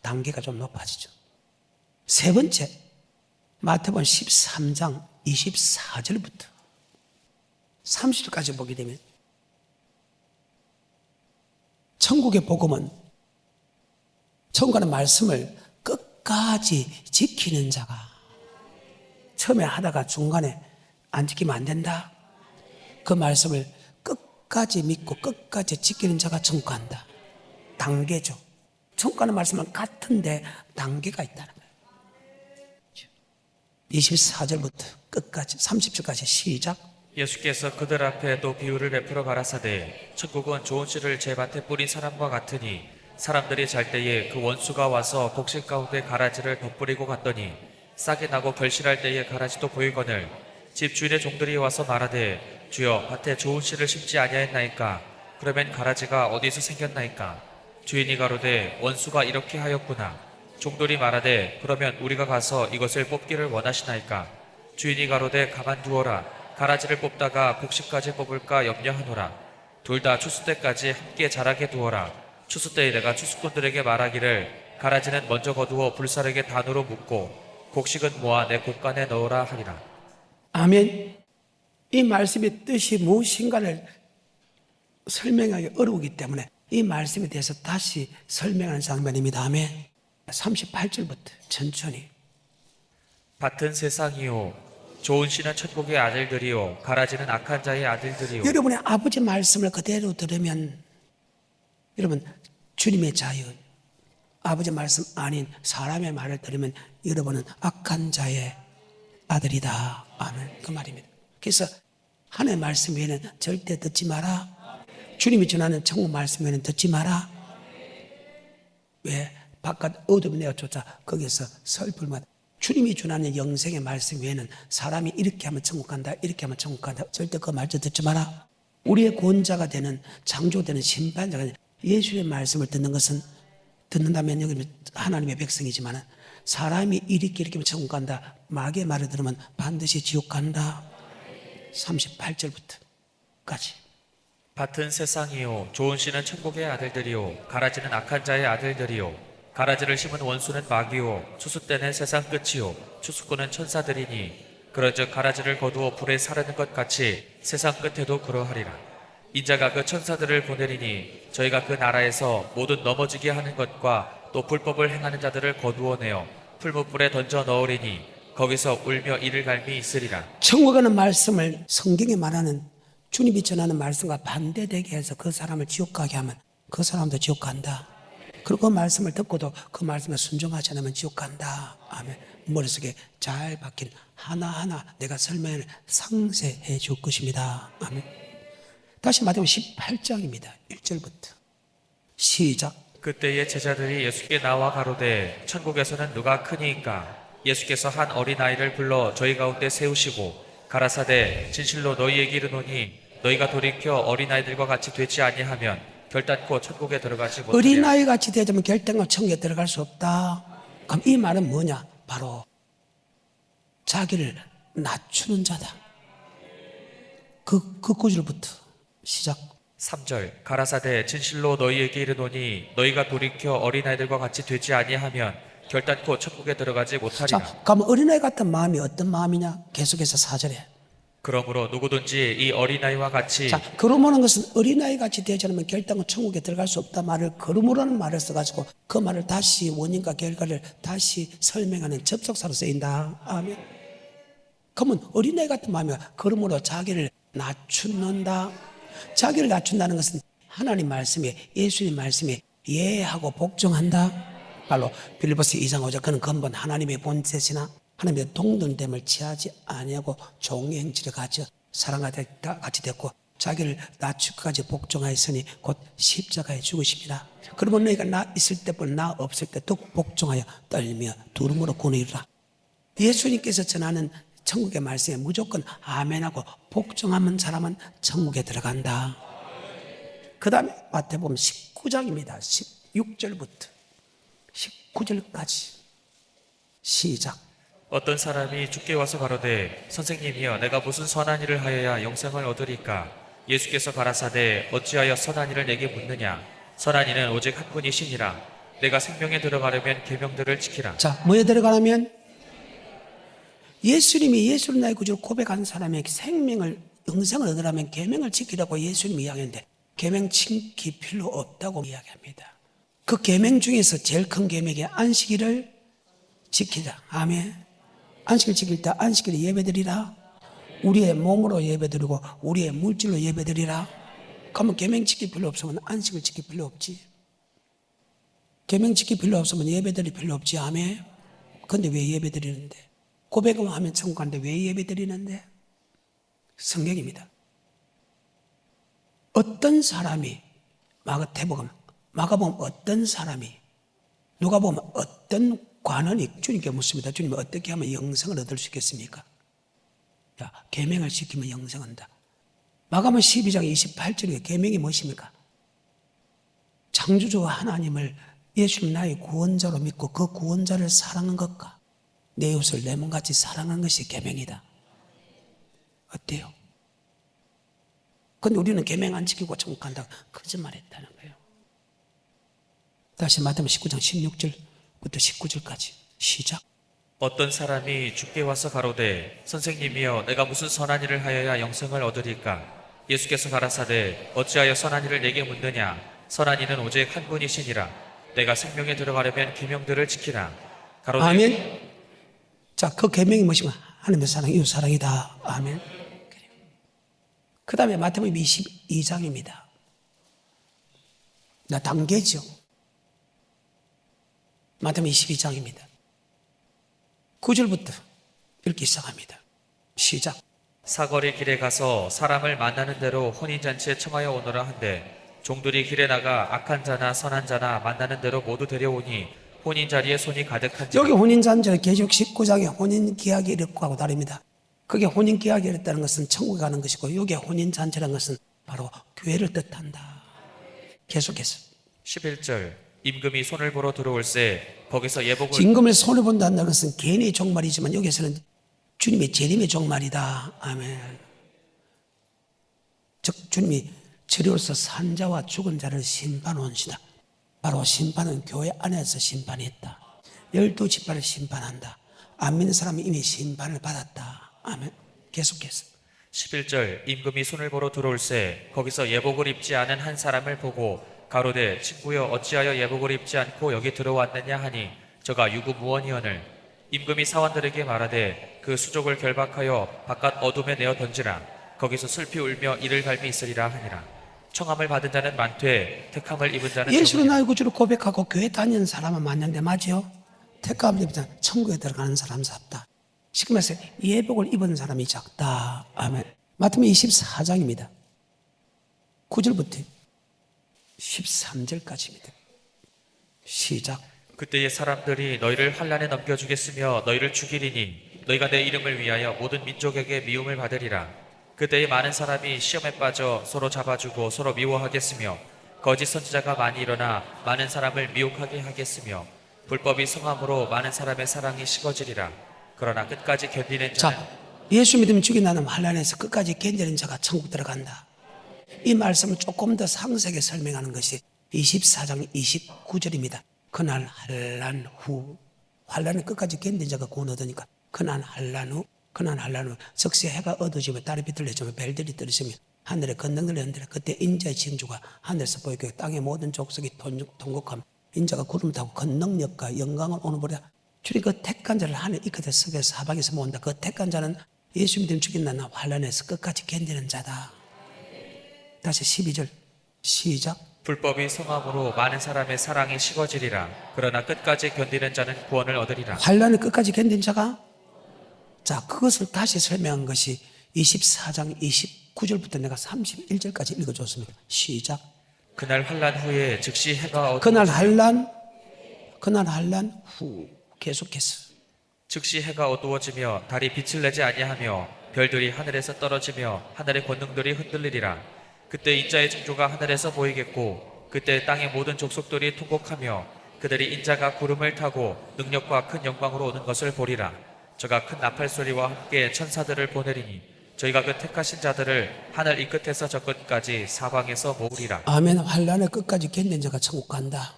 단계가 좀 높아지죠. 세 번째 마태복음 13장 24절부터 30절까지 보게 되면 천국의 복음은 천국의 말씀을 끝까지 지키는 자가 처음에 하다가 중간에 안 지키면 안 된다. 그 말씀을 끝까지 믿고 끝까지 지키는 자가 천국 간다. 단계죠. 천국 가는 말씀은 같은데 단계가 있다는 거예요. 24절부터 끝까지 30절까지 시작.
예수께서 그들 앞에 또 비유를 베풀어 가라사대 천국은 좋은 씨를 제 밭에 뿌린 사람과 같으니 사람들이 잘 때에 그 원수가 와서 곡식 가운데 가라지를 덧뿌리고 갔더니 싹이 나고 결실할 때에 가라지도 보이거늘 집 주인의 종들이 와서 말하되 주여 밭에 좋은 씨를 심지 아니하였나이까 그러면 가라지가 어디서 생겼나이까 주인이 가로되 원수가 이렇게 하였구나 종들이 말하되 그러면 우리가 가서 이것을 뽑기를 원하시나이까 주인이 가로되 가만두어라 가라지를 뽑다가 곡식까지 뽑을까 염려하노라 둘 다 추수 때까지 함께 자라게 두어라 추수 때에 내가 추수꾼들에게 말하기를 가라지는 먼저 거두어 불사르게 단으로 묶고 곡식은 모아 내 곡간에 넣으라 하리라.
아멘. 이 말씀의 뜻이 무엇인가를 설명하기 어려우기 때문에 이 말씀에 대해서 다시 설명하는 장면입니다. 아멘. 38절부터 천천히.
밭은 세상이요 좋은 씨는 천국의 아들들이요 가라지는 악한 자의 아들들이요.
여러분의 아버지 말씀을 그대로 들으면 여러분 주님의 자유 아버지 말씀 아닌 사람의 말을 들으면 여러분은 악한 자의 아들이다. 아멘. 그 말입니다. 그래서 하나님의 말씀 외에는 절대 듣지 마라. 주님이 전하는 천국 말씀 외에는 듣지 마라. 왜? 바깥 어둠 내어쫓아 거기서 설불만 주님이 전하는 영생의 말씀 외에는 사람이 이렇게 하면 천국 간다 이렇게 하면 천국 간다 절대 그 말씀 듣지 마라. 우리의 구원자가 되는 창조되는 심판자가 되는 예수의 말씀을 듣는 것은 듣는다면 여기 하나님의 백성이지만 사람이 이렇게 하면 천국 간다 마귀의 말을 들으면 반드시 지옥 간다. 38절부터까지.
밭은 세상이요 좋은 씨는 천국의 아들들이요 가라지는 악한 자의 아들들이요 가라지를 심은 원수는 마귀요 추수 때는 세상 끝이요 추수꾼은 천사들이니 그러즉 가라지를 거두어 불에 사르는 것 같이 세상 끝에도 그러하리라. 인자가 그 천사들을 보내리니 저희가 그 나라에서 모든 넘어지게 하는 것과 또 불법을 행하는 자들을 거두어내어 풀무불에 던져 넣으리니 거기서 울며 이를 갈미 있으리라.
천국 가는 말씀을 성경에 말하는 주님이 전하는 말씀과 반대되게 해서 그 사람을 지옥 가게 하면 그 사람도 지옥 간다. 그리고 그 말씀을 듣고도 그 말씀에 순종하지 않으면 지옥 간다. 아멘. 머릿속에 잘 박힌 하나하나 내가 설명을 상세해 줄 것입니다. 아멘. 다시 마태복음 18장입니다. 1절부터 시작.
그때의 제자들이 예수께 나와 가로되 천국에서는 누가 크니이까 예수께서 한 어린아이를 불러 저희 가운데 세우시고 가라사대 진실로 너희에게 이르노니 너희가 돌이켜 어린아이들과 같이 되지 아니하면 결단코 천국에 들어가지 못하리라.
어린아이 같이 되자면 결단코 천국에 들어갈 수 없다. 그럼 이 말은 뭐냐? 바로 자기를 낮추는 자다. 그 구절부터 시작.
3절 가라사대 진실로 너희에게 이르노니 너희가 돌이켜 어린아이들과 같이 되지 아니하면 결단코 천국에 들어가지 못하리라.
자, 그럼 어린아이 같은 마음이 어떤 마음이냐? 계속해서 4절에.
그러므로 누구든지 이 어린아이와 같이
자, 그러므로는 것은 어린아이 같이 되지 않으면 결단은 천국에 들어갈 수 없다 말을 그러므로는 말을 써가지고 그 말을 다시 원인과 결과를 다시 설명하는 접속사로 쓰인다. 아멘. 그러면 어린아이 같은 마음이 그러므로 자기를 낮춘다. 자기를 낮춘다는 것은 하나님 말씀에 예수님 말씀에 예하고 복종한다. 말로 빌립보서 2장 5절 그는 근본 하나님의 본체시나 하나님의 동등됨을 취하지 아니하고 종의 행실을 가져 사랑과 같이 됐고 자기를 낮추기까지 복종하였으니 곧 십자가에 죽으십니다. 그러면 너희가 나 있을 때뿐 나 없을 때 더욱 복종하여 떨며 두름으로 구원을 이루라. 예수님께서 전하는 천국의 말씀에 무조건 아멘하고 복종하는 사람은 천국에 들어간다. 그 다음에 마태복음 19장입니다. 16절부터 19절까지 시작.
어떤 사람이 주께 와서 가로되 선생님이여 내가 무슨 선한 일을 하여야 영생을 얻으리까? 예수께서 가라사대 어찌하여 선한 일을 내게 묻느냐? 선한 이는 오직 한 분이시니라. 내가 생명에 들어가려면 계명들을 지키라.
자, 뭐에 들어가려면 예수님이 예수를 나의 구주로 고백한 사람에게 생명을 영생을 얻으려면 계명을 지키라고 예수님이 이야기했는데 계명 지킬 필요 없다고 이야기합니다. 그 계명 중에서 제일 큰 계명이 안식일을 지키자. 아멘. 안식일 지킬 때 안식일에 예배드리라. 우리의 몸으로 예배드리고 우리의 물질로 예배드리라. 그러면 계명 지킬 필요 없으면 안식일 지킬 필요 없지. 계명 지킬 필요 없으면 예배드릴 필요 없지. 아멘. 근데 왜 예배드리는데? 고백만 하면 천국 가는데 왜 예배드리는데? 성경입니다. 어떤 사람이 마가복음 어떤 사람이 누가 보면 어떤 관원이 주님께 묻습니다. 주님 어떻게 하면 영생을 얻을 수 있겠습니까? 야, 계명을 지키면 영생한다. 마가복음 12장 28절에 계명이 무엇입니까? 창조주 하나님을 예수님 나의 구원자로 믿고 그 구원자를 사랑하는 것과 내 이웃을 내 몸같이 사랑하는 것이 계명이다. 어때요? 근데 우리는 계명 안 지키고 천국 간다고 거짓말했다는 거예요. 다시 마태복음 19장 16절부터 19절까지 시작.
어떤 사람이 주께 와서 가로되 선생님이여 내가 무슨 선한 일을 하여야 영생을 얻으리까? 예수께서 가라사대 어찌하여 선한 일을 내게 묻느냐? 선한 이는 오직 한 분이시니라. 내가 생명에 들어가려면 계명들을 지키라. 가로되
아멘. 자, 그 계명이 무엇이면 하나님의 사랑, 이웃 사랑이다. 아멘. 그 다음에 마태복음 22장입니다. 나 단계죠. 마태복음 22장입니다. 9절부터 읽기 시작합니다. 시작.
사거리 길에 가서 사람을 만나는 대로 혼인잔치에 청하여 오너라 한데 종들이 길에 나가 악한 자나 선한 자나 만나는 대로 모두 데려오니 혼인자리에 손이 가득한지라.
여기 혼인잔치는 계시록 19장에 혼인계약이 이랬고 다릅니다. 그게 혼인계약이 이랬다는 것은 천국에 가는 것이고 여기에 혼인잔치라는 것은 바로 교회를 뜻한다. 계속해서
11절 임금이 손을 보러 들어올세 거기서 예복을
임금을 손을 본다는 것은 개인의 종말이지만 여기서는 주님의 재림의 종말이다. 아멘. 즉 주님이 저리로서 산자와 죽은 자를 심판하시다. 바로 심판은 교회 안에서 심판했다. 12지파를 심판한다. 안 믿는 사람이 이미 심판을 받았다. 아멘. 계속해서
11절 임금이 손을 보러 들어올세 거기서 예복을 입지 않은 한 사람을 보고 가로되 친구여 어찌하여 예복을 입지 않고 여기 들어왔느냐 하니 저가 유구무원이언을 임금이 사원들에게 말하되 그 수족을 결박하여 바깥 어둠에 내어 던지라. 거기서 슬피 울며 이를 갈미 있으리라 하니라. 청함을 받은 자는 많되 택함을 입은 자는
예수를
적으니라.
나의 구주로 고백하고 교회 다니는 사람은 많은데 맞죠? 택함을 입은 자는 천국에 들어가는 사람 작다. 쉽게 말해서 예복을 입은 사람이 작다. 아멘. 마태복음 24장입니다. 9절부터 13절까지입니다. 시작.
그때의 사람들이 너희를 환란에 넘겨주겠으며 너희를 죽이리니 너희가 내 이름을 위하여 모든 민족에게 미움을 받으리라. 그때에 많은 사람이 시험에 빠져 서로 잡아주고 서로 미워하겠으며 거짓 선지자가 많이 일어나 많은 사람을 미혹하게 하겠으며 불법이 성함으로 많은 사람의 사랑이 식어지리라. 그러나 끝까지 견디는 자는
자, 예수 믿으면 죽이나는 환란에서 끝까지 견디는 자가 천국 들어간다. 이 말씀을 조금 더 상세하게 설명하는 것이 24장 29절입니다. 그날 환란 후, 환란을 끝까지 견딘 자가 구원 얻으니까 그날 환란 후, 즉시 해가 어두워지며 달이 비틀려지며 별들이 떨어지며 하늘에 건능들이 흔들려 그때 인자의 징조가 하늘에서 보이고 땅의 모든 족속이 통곡하며 인자가 구름 타고 건능력과 영광을 오는 보라. 주님 그 택한 자를 하늘 이 끝에 석에서 사방에서 모은다. 그 택한 자는 예수 믿으면 죽인다는 환란에서 끝까지 견디는 자다. 다시 12절 시작.
불법이 성함으로 많은 사람의 사랑이 식어지리라. 그러나 끝까지 견디는 자는 구원을 얻으리라.
환란을 끝까지 견딘 자가, 자, 그것을 다시 설명한 것이 24장 29절부터 내가 31절까지 읽어줬습니다. 시작.
그날 환란 후에 즉시 해가
그날 환란 후 계속해서
즉시 해가 어두워지며 달이 빛을 내지 아니하며 별들이 하늘에서 떨어지며 하늘의 권능들이 흔들리리라. 그때 인자의 징조가 하늘에서 보이겠고 그때 땅의 모든 족속들이 통곡하며 그들이 인자가 구름을 타고 능력과 큰 영광으로 오는 것을 보리라. 저가 큰 나팔 소리와 함께 천사들을 보내리니 저희가 그 택하신 자들을 하늘 이 끝에서 저 끝까지 사방에서 모으리라.
아멘. 환란을 끝까지 견딘 자가 천국 간다.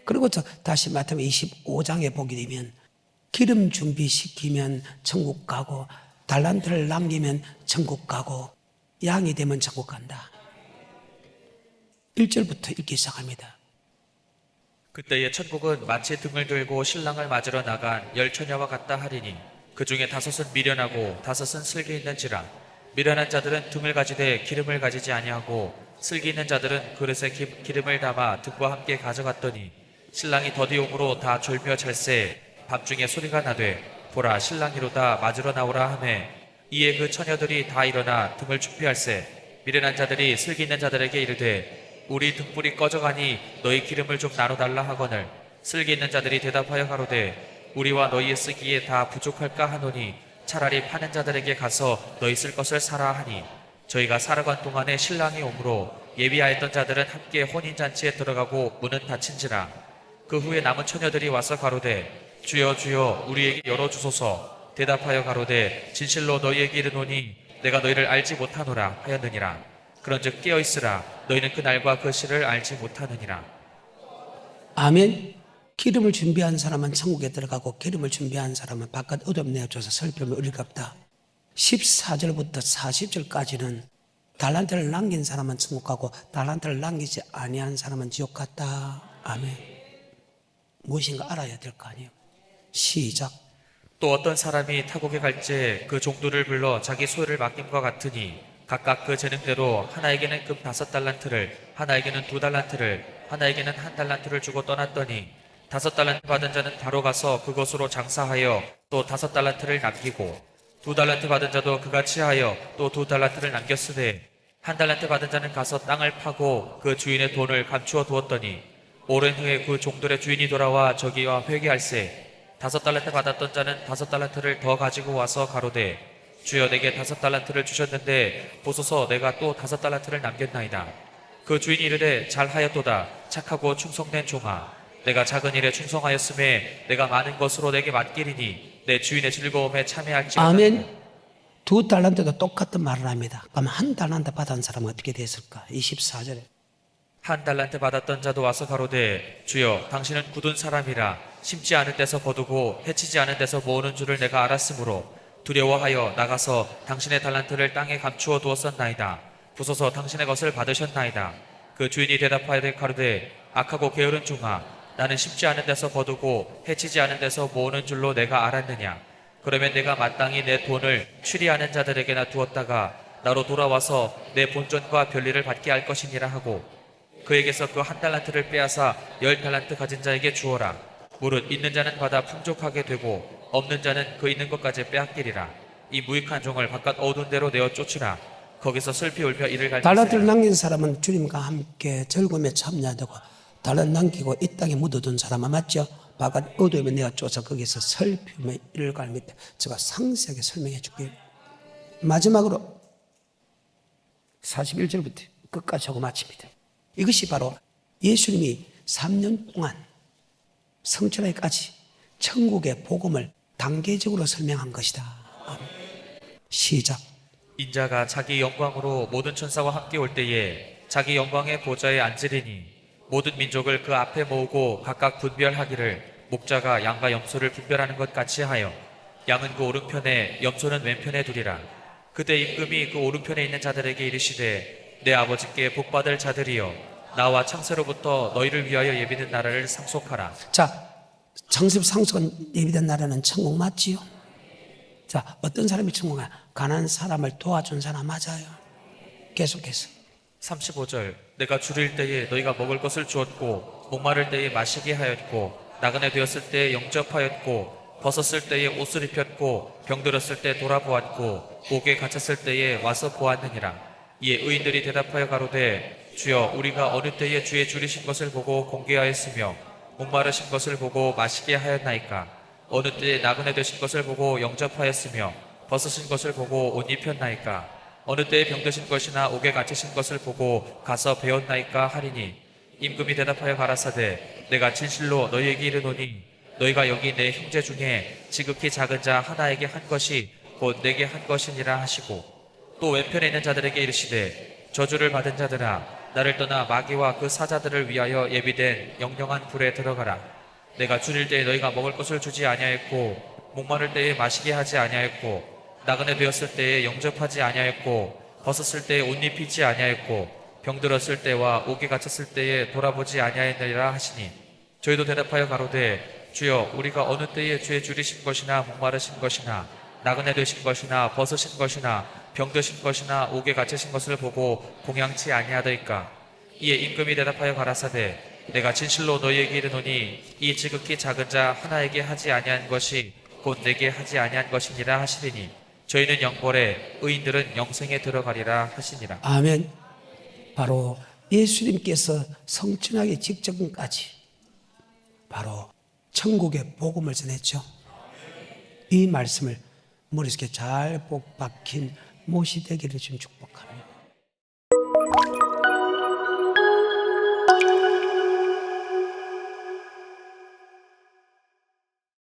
그리고 다시 마태복음 25장에 보게 되면 기름 준비시키면 천국 가고 달란트를 남기면 천국 가고 양이 되면 천국 간다. 1절부터 읽기 시작합니다.
그때의 천국은 마치 등을 들고 신랑을 맞으러 나간 열 처녀와 같다 하리니 그 중에 5은 미련하고 5은 슬기 있는지라. 미련한 자들은 등을 가지되 기름을 가지지 아니하고 슬기 있는 자들은 그릇에 기름을 담아 등과 함께 가져갔더니 신랑이 더디옴으로 다 졸며 잘세. 밤중에 소리가 나되 보라 신랑이로다 맞으러 나오라 하매 이에 그 처녀들이 다 일어나 등을 준비할세. 미련한 자들이 슬기 있는 자들에게 이르되 우리 등불이 꺼져가니 너희 기름을 좀 나눠달라 하거늘 슬기 있는 자들이 대답하여 가로되 우리와 너희의 쓰기에 다 부족할까 하노니 차라리 파는 자들에게 가서 너희 쓸 것을 사라 하니 저희가 살아간 동안에 신랑이 오므로 예비하였던 자들은 함께 혼인잔치에 들어가고 문은 닫힌지라. 그 후에 남은 처녀들이 와서 가로되 주여 주여 우리에게 열어주소서. 대답하여 가로되 진실로 너희에게 이르노니 내가 너희를 알지 못하노라 하였느니라. 그런즉 깨어있으라. 너희는 그 날과 그 시를 알지 못하느니라.
아멘. 기름을 준비한 사람은 천국에 들어가고 기름을 준비한 사람은 바깥 어둠 내어줘서 슬픔을 의리갑다. 14절부터 40절까지는 달란트를 남긴 사람은 천국 가고 달란트를 남기지 아니한 사람은 지옥 갔다. 아멘. 무엇인가 알아야 될 거 아니에요. 시작.
또 어떤 사람이 타국에 갈지 그 종들을 불러 자기 소유를 맡김과 같으니 각각 그 재능대로 하나에게는 금 5달란트를 하나에게는 2달란트를 하나에게는 1달란트를 주고 떠났더니 5달란트 받은 자는 바로 가서 그것으로 장사하여 또 5달란트를 남기고 2달란트 받은 자도 그같이 하여 또 2달란트를 남겼으되 1달란트 받은 자는 가서 땅을 파고 그 주인의 돈을 감추어 두었더니 오랜 후에 그 종들의 주인이 돌아와 저기와 회개할세. 5달란트 받았던 자는 5달란트를 더 가지고 와서 가로되 주여 내게 5달란트를 주셨는데 보소서 내가 또 5달란트를 남겼나이다. 그 주인이 이르되 잘하였도다. 착하고 충성된 종아. 내가 작은 일에 충성하였음에 내가 많은 것으로 내게 맡기리니 내 주인의 즐거움에 참여할지어다.
아멘. 2달란트도 똑같은 말을 합니다. 그럼 1달란트 받은 사람은 어떻게 됐을까? 24절에
1달란트 받았던 자도 와서 가로되 주여 당신은 굳은 사람이라 심지 않은 데서 거두고 해치지 않은 데서 모으는 줄을 내가 알았으므로 두려워하여 나가서 당신의 달란트를 땅에 감추어 두었었나이다. 부소서 당신의 것을 받으셨나이다. 그 주인이 대답하여 가로되 악하고 게으른 종아 나는 심지 않은 데서 거두고 해치지 않은 데서 모으는 줄로 내가 알았느냐. 그러면 내가 마땅히 내 돈을 추리하는 자들에게나 두었다가 나로 돌아와서 내 본전과 별리를 받게 할 것이니라 하고 그에게서 그 1달란트를 빼앗아 10달란트 가진 자에게 주어라. 무릇 있는 자는 받아 풍족하게 되고 없는 자는 그 있는 것까지 빼앗기리라. 이 무익한 종을 바깥 어두운 데로 내어 쫓으라. 거기서 슬피 울며 이를 갈지니라.
달란트를 남긴 사람은 주님과 함께 즐거움에 참여하고 달란트 남기고 이 땅에 묻어둔 사람은 맞죠? 바깥 어두움에 내어 쫓아 거기서 슬피 울며 이를 갈미때 제가 상세하게 설명해 줄게요. 마지막으로 41절부터 끝까지 하고 마칩니다. 이것이 바로 예수님이 3년 동안 성철에까지 천국의 복음을 단계적으로 설명한 것이다. 시작.
인자가 자기 영광으로 모든 천사와 함께 올 때에 자기 영광의 보좌에 앉으리니 모든 민족을 그 앞에 모으고 각각 분별하기를 목자가 양과 염소를 분별하는 것 같이 하여 양은 그 오른편에 염소는 왼편에 두리라. 그때 임금이 그 오른편에 있는 자들에게 이르시되 내 아버지께 복받을 자들이여 나와 창세로부터 너희를 위하여 예비된 나라를 상속하라.
자, 창세 상속은 예비된 나라는 천국 맞지요? 자, 어떤 사람이 천국이야? 가난한 사람을 도와준 사람 맞아요. 계속해서
35절 내가 줄일 때에 너희가 먹을 것을 주었고 목마를 때에 마시게 하였고 나그네 되었을 때에 영접하였고 벗었을 때에 옷을 입혔고 병들었을 때 돌아보았고 옥에 갇혔을 때에 와서 보았느니라. 이에 의인들이 대답하여 가로되 주여 우리가 어느 때에 주의 줄이신 것을 보고 공개하였으며 목마르신 것을 보고 마시게 하였나이까. 어느 때에 나그네 되신 것을 보고 영접하였으며 벗으신 것을 보고 옷 입혔나이까. 어느 때에 병드신 것이나 옥에 갇히신 것을 보고 가서 배웠나이까 하리니 임금이 대답하여 가라사대 내가 진실로 너희에게 이르노니 너희가 여기 내 형제 중에 지극히 작은 자 하나에게 한 것이 곧 내게 한 것이니라 하시고 또 왼편에 있는 자들에게 이르시되 저주를 받은 자들아 나를 떠나 마귀와 그 사자들을 위하여 예비된 영영한 불에 들어가라. 내가 줄일 때에 너희가 먹을 것을 주지 아니하였고 목마를 때에 마시게 하지 아니하였고 나그네 되었을 때에 영접하지 아니하였고 벗었을 때에 옷 입히지 아니하였고 병들었을 때와 옥에 갇혔을 때에 돌아보지 아니하였느니라 하시니 저희도 대답하여 가로되 주여 우리가 어느 때에 주의 줄이신 것이나 목마르신 것이나 나그네 되신 것이나 벗으신 것이나 병드신 것이나 옥에 갇히신 것을 보고 공양치 아니하더이까. 이에 임금이 대답하여 가라사대 내가 진실로 너희에게 이르노니 이 지극히 작은 자 하나에게 하지 아니한 것이 곧 내게 하지 아니한 것이니라 하시리니 저희는 영벌에 의인들은 영생에 들어가리라 하시니라.
아멘. 바로 예수님께서 성천하기 직전까지 바로 천국의 복음을 전했죠. 이 말씀을 머릿속에 잘 복 박힌 못이 되기를 좀 축복합니다.